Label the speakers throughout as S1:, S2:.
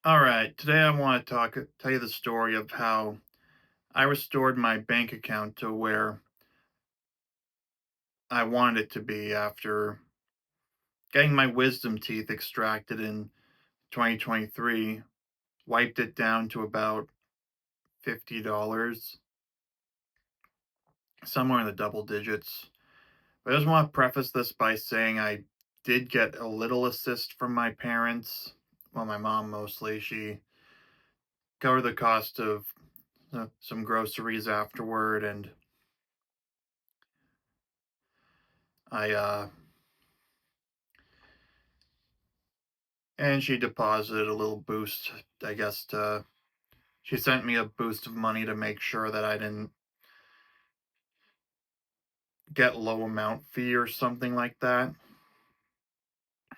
S1: All right, today I want to tell you the story of how I restored my bank account to where I wanted it to be after getting my wisdom teeth extracted in 2023, wiped it down to about $50, somewhere in the double digits. But I just want to preface this by saying I did get a little assist from my parents. Well, my mom mostly. She covered the cost of some groceries afterward, and I and she deposited a little boost, I guess, to she sent me a boost of money to make sure that I didn't get low amount fee or something like that.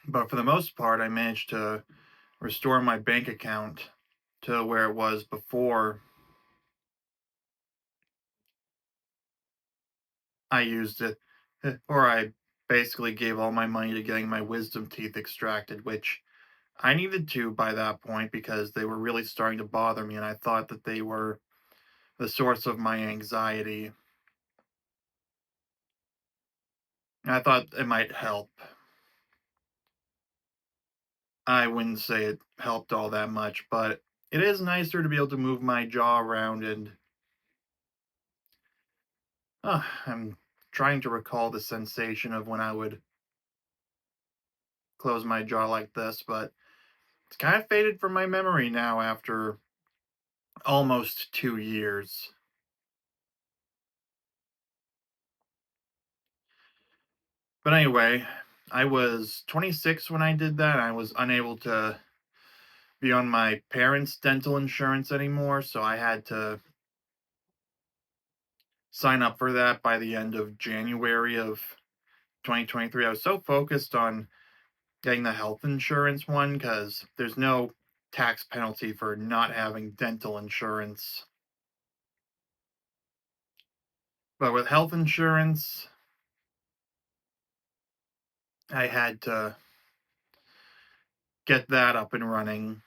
S1: But for the most part, I managed to restore my bank account to where it was before I used it, or I basically gave all my money to getting my wisdom teeth extracted, which I needed to by that point because they were really starting to bother me, and I thought that they were the source of my anxiety. And I thought it might help. I wouldn't say it helped all that much, but it is nicer to be able to move my jaw around and I'm trying to recall the sensation of when I would close my jaw like this, but it's kind of faded from my memory now after almost 2 years. But anyway, I was 26 when I did that. I was unable to be on my parents' dental insurance anymore, so I had to sign up for that by the end of January of 2023. I was so focused on getting the health insurance one because there's no tax penalty for not having dental insurance. But with health insurance, I had to get that up and running.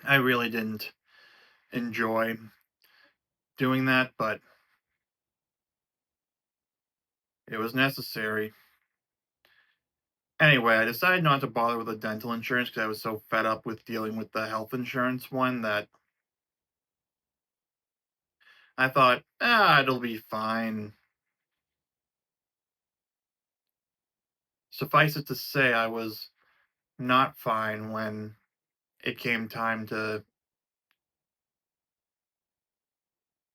S1: I really didn't enjoy doing that, but it was necessary. Anyway, I decided not to bother with the dental insurance because I was so fed up with dealing with the health insurance one that I thought, it'll be fine. Suffice it to say, I was not fine when it came time to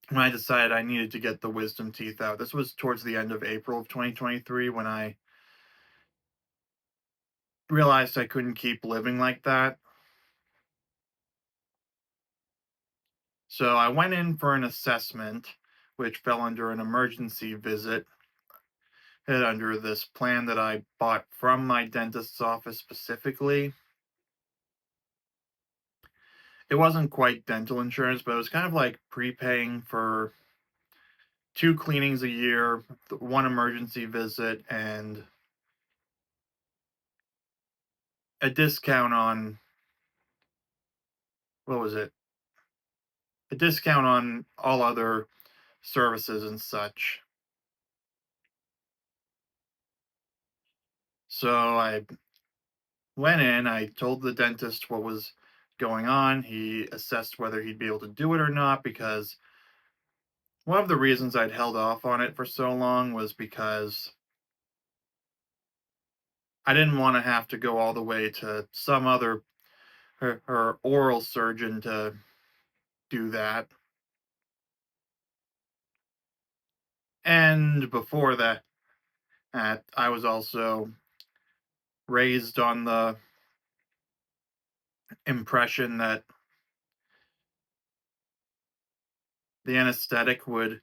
S1: when I decided I needed to get the wisdom teeth out. This was towards the end of April of 2023 when I realized I couldn't keep living like that. So I went in for an assessment, which fell under an emergency visit, hit under this plan that I bought from my dentist's office specifically. It wasn't quite dental insurance, but it was kind of like prepaying for two cleanings a year, one emergency visit, and a discount on what was it? A discount on all other services and such. So I went in, I told the dentist what was going on. He assessed whether he'd be able to do it or not because one of the reasons I'd held off on it for so long was because I didn't want to have to go all the way to some other her oral surgeon to do that. And before that, I was also raised on the impression that the anesthetic would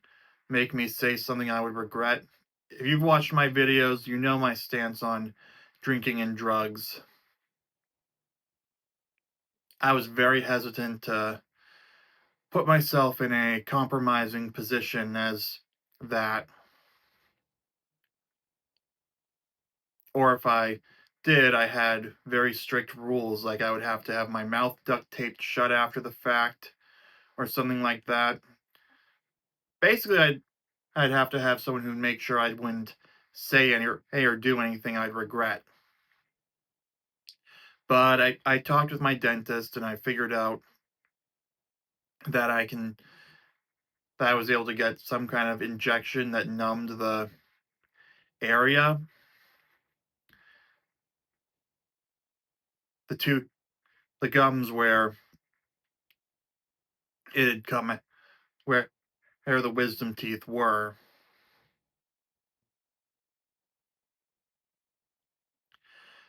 S1: make me say something I would regret. If you've watched my videos, you know my stance on drinking and drugs. I was very hesitant to put myself in a compromising position as that, or if I did, I had very strict rules, like I would have to have my mouth duct taped shut after the fact or something like that. Basically, I'd have to have someone who'd make sure I wouldn't say any or hey or do anything I'd regret. But I talked with my dentist and I figured out that I was able to get some kind of injection that numbed the area, the two the gums it had come where where the wisdom teeth were.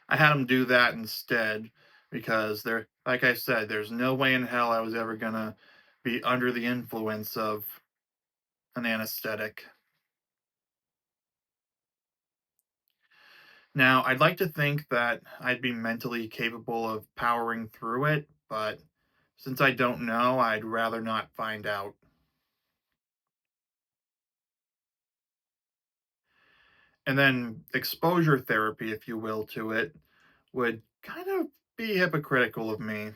S1: I had him do that instead because like I said, there's no way in hell I was ever gonna be under the influence of an anesthetic. Now, I'd like to think that I'd be mentally capable of powering through it, but since I don't know, I'd rather not find out. And then exposure therapy, if you will, to it would kind of be hypocritical of me.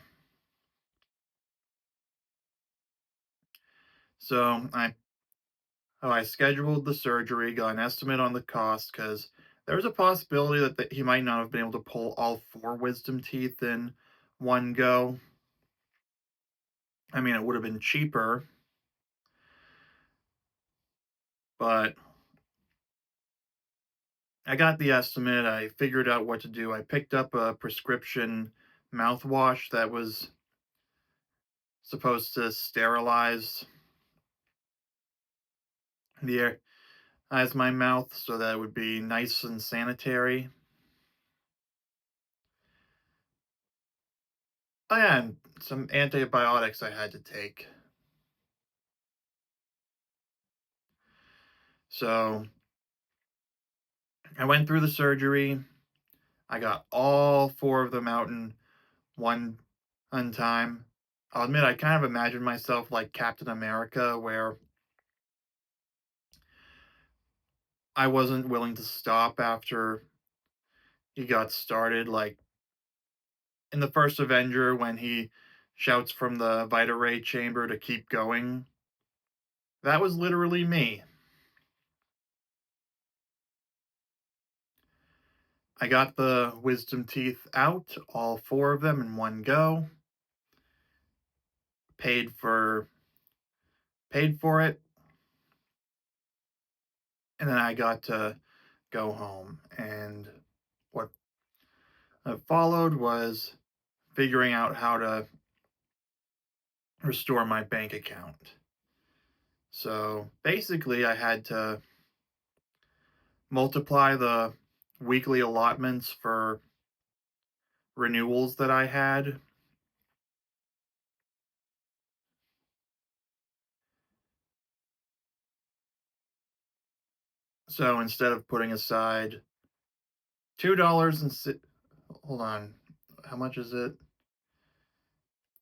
S1: So I scheduled the surgery, got an estimate on the cost because there's a possibility that he might not have been able to pull all four wisdom teeth in one go. I mean, it would have been cheaper, but I got the estimate. I figured out what to do. I picked up a prescription mouthwash that was supposed to sterilize the air as my mouth so that it would be nice and sanitary. Oh, yeah, and some antibiotics I had to take. So I went through the surgery. I got all four of them out in one time. I'll admit I kind of imagined myself like Captain America, where I wasn't willing to stop after he got started. Like in the first Avenger, when he shouts from the Vita Ray chamber to keep going, that was literally me. I got the wisdom teeth out, all four of them in one go, paid for paid for it, and then I got to go home. And what followed was figuring out how to restore my bank account. So basically, I had to multiply the weekly allotments for renewals that I had. So instead of putting aside $2 and hold on, how much is it?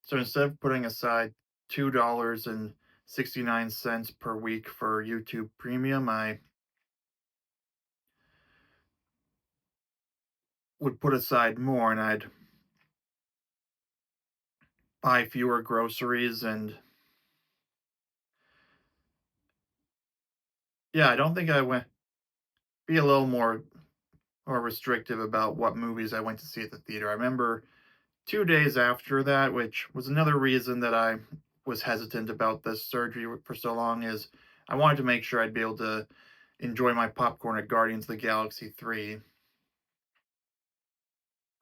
S1: So instead of putting aside $2.69 per week for YouTube Premium, I would put aside more and I'd buy fewer groceries and yeah, I don't think I went be a little more restrictive about what movies I went to see at the theater. I remember 2 days after that, which was another reason that I was hesitant about this surgery for so long, is I wanted to make sure I'd be able to enjoy my popcorn at Guardians of the Galaxy 3.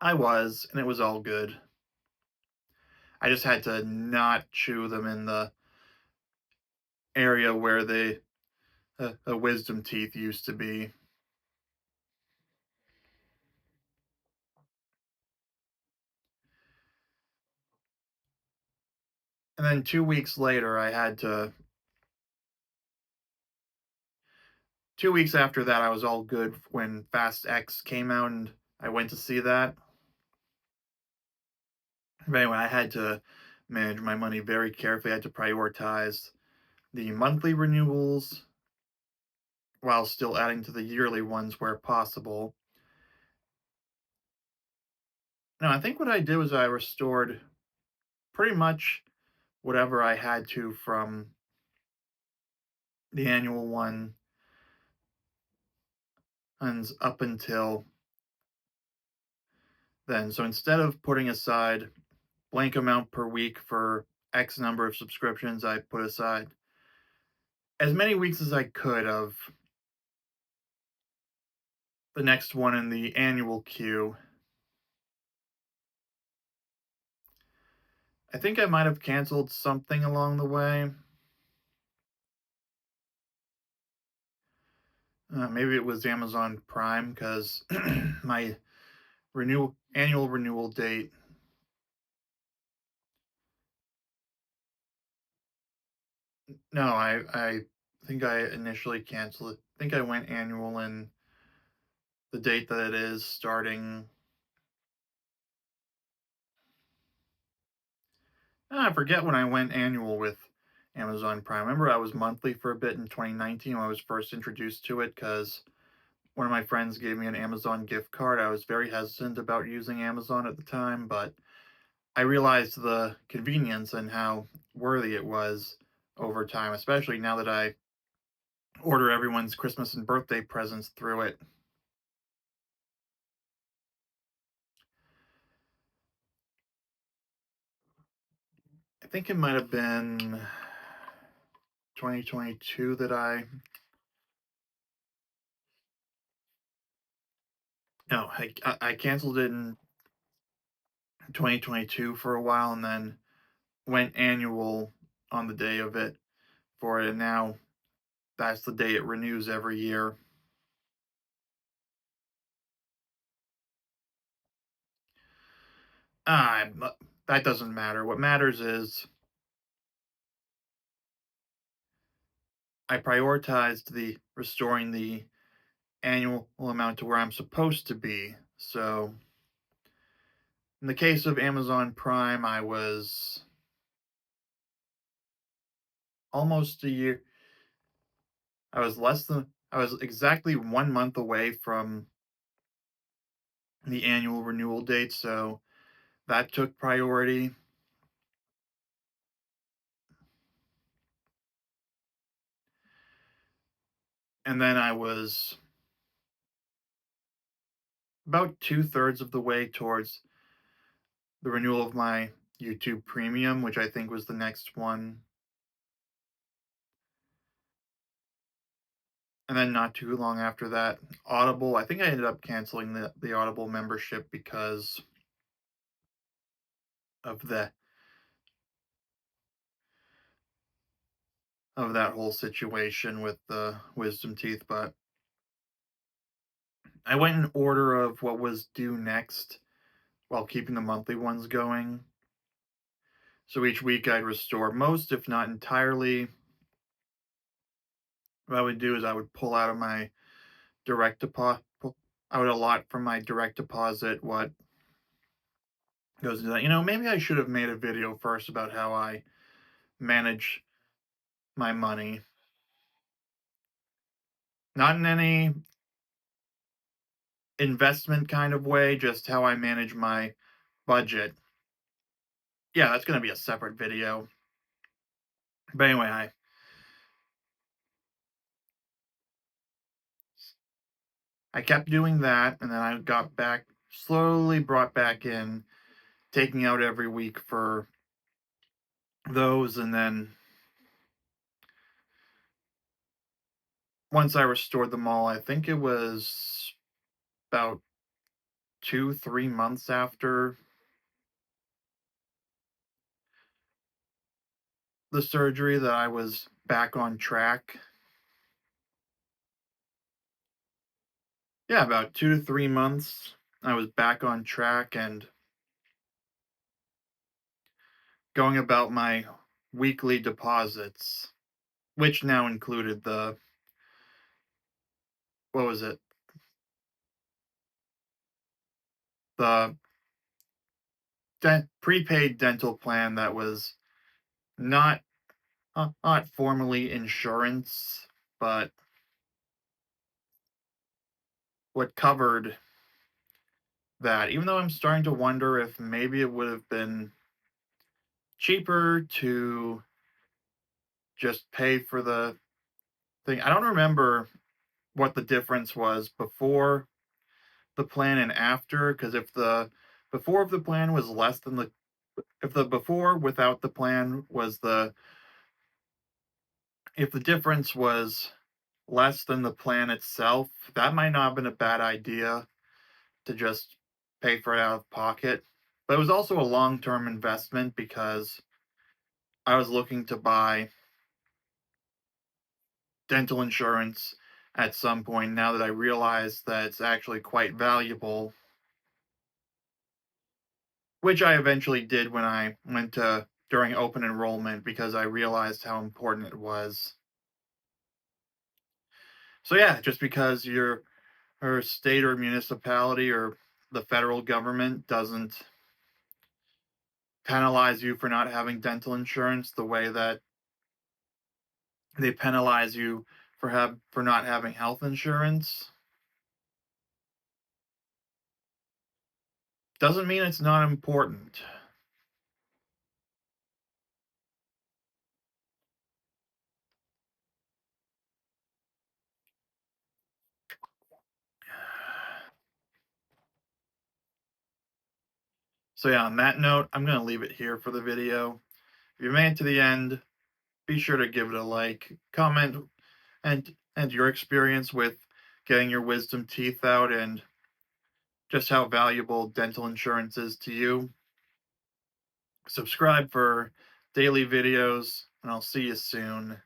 S1: I was, and it was all good. I just had to not chew them in the area where the wisdom teeth used to be. And then 2 weeks later, 2 weeks after that, I was all good when Fast X came out, and I went to see that. But anyway, I had to manage my money very carefully. I had to prioritize the monthly renewals while still adding to the yearly ones where possible. No, I think what I did was I restored pretty much whatever I had to from the annual one and up until then. So instead of putting aside blank amount per week for X number of subscriptions, I put aside as many weeks as I could of the next one in the annual queue. I think I might have canceled something along the way. Maybe it was Amazon Prime because my renewal annual renewal date. No, I think I initially canceled it. I think I went annual in the date that it is starting. I forget when I went annual with Amazon Prime. I remember I was monthly for a bit in 2019 when I was first introduced to it because one of my friends gave me an Amazon gift card. I was very hesitant about using Amazon at the time, but I realized the convenience and how worthy it was over time, especially now that I order everyone's Christmas and birthday presents through it. I think it might have been 2022 that no, I canceled it in 2022 for a while and then went annual on the day of it for it, and now that's the day it renews every year. That doesn't matter. What matters is I prioritized the restoring the annual amount to where I'm supposed to be. So in the case of Amazon Prime, I was almost a year. I was exactly 1 month away from the annual renewal date. So that took priority. And then I was about 2/3 of the way towards the renewal of my YouTube Premium, which I think was the next one. And then not too long after that, Audible. I think I ended up canceling the Audible membership because of that whole situation with the wisdom teeth. But I went in order of what was due next while keeping the monthly ones going. So each week I'd restore most, if not entirely. What I would do is I would pull out of my direct deposit. I would allot from my direct deposit what goes into that. Maybe I should have made a video first about how I manage my money. Not in any investment kind of way, just how I manage my budget. Yeah, that's gonna be a separate video. But anyway, I kept doing that, and then I got back slowly brought back in, taking out every week for those, and then once I restored them all, I think it was about 2, 3 months after the surgery that I was back on track. Yeah, about 2 to 3 months, I was back on track and going about my weekly deposits, which now included the what was it? The prepaid dental plan that was not not formally insurance, but what covered that even though I'm starting to wonder if maybe it would have been cheaper to just pay for the thing. I don't remember what the difference was before the plan and after, because if the before of the plan was less than the if the before without the plan was the if the difference was less than the plan itself, that might not have been a bad idea to just pay for it out of pocket. But it was also a long-term investment because I was looking to buy dental insurance at some point now that I realized that it's actually quite valuable, which I eventually did when I went to during open enrollment because I realized how important it was. So yeah, just because your or state or municipality or the federal government doesn't penalize you for not having dental insurance the way that they penalize you for not having health insurance doesn't mean it's not important. So yeah, on that note, I'm gonna leave it here for the video. If you made it to the end, be sure to give it a like, comment, and your experience with getting your wisdom teeth out and just how valuable dental insurance is to you. Subscribe for daily videos, and I'll see you soon.